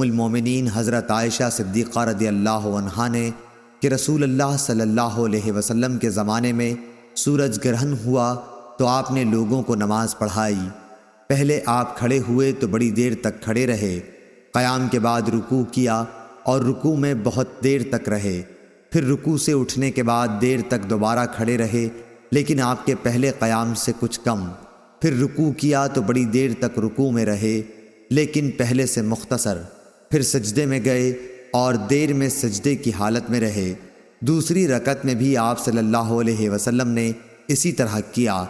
المومنین حضرت عائشہ صدیقہ رضی اللہ عنہا نے کہ رسول اللہ صلی اللہ علیہ وسلم کے زمانے میں سورج گرہن ہوا تو آپ نے لوگوں کو نماز پڑھائی۔ پہلے آپ کھڑے ہوئے تو بڑی دیر تک کھڑے رہے، قیام کے بعد رکوع کیا اور رکوع میں بہت دیر تک رہے، پھر رکوع سے اٹھنے کے بعد دیر تک دوبارہ کھڑے رہے لیکن آپ کے پہلے قیام سے کچھ کم، پھر رکوع کیا تو بڑی دیر تک رکوع میں رہے لیکن پہلے سے مختصر، پھر سجدے میں گئے اور دیر میں سجدے کی حالت میں رہے۔ دوسری رکعت میں بھی آپ صلی اللہ علیہ وسلم نے اسی طرح کیا۔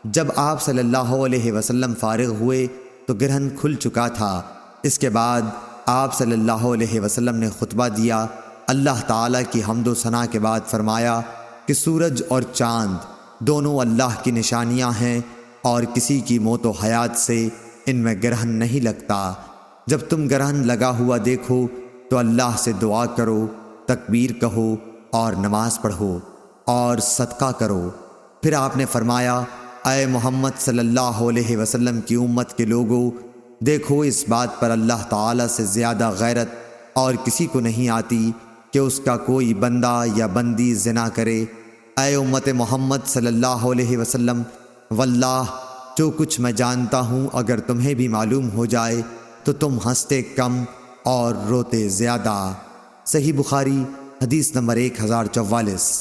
جب آپ صلی اللہ علیہ وسلم فارغ ہوئے تو گرہن کھل چکا تھا۔ اس کے بعد آپ صلی اللہ علیہ وسلم نے خطبہ دیا۔ اللہ تعالیٰ کی حمد و ثنا کے بعد فرمایا کہ سورج اور چاند دونوں اللہ کی نشانیاں ہیں اور کسی کی موت و حیات سے ان میں گرہن نہیں لگتا۔ جب تم گرہن لگا ہوا دیکھو تو اللہ سے دعا کرو، تکبیر کہو اور نماز پڑھو اور صدقہ کرو۔ پھر آپ نے فرمایا، اے محمد صلی اللہ علیہ وسلم کی امت کے لوگو، دیکھو اس بات پر اللہ تعالیٰ سے زیادہ غیرت اور کسی کو نہیں آتی کہ اس کا کوئی بندہ یا بندی زنا کرے۔ اے امت محمد صلی اللہ علیہ وسلم، واللہ جو کچھ میں جانتا ہوں اگر تمہیں بھی معلوم ہو جائے تو تم ہنستے کم اور روتے زیادہ۔ صحیح بخاری حدیث نمبر 1044۔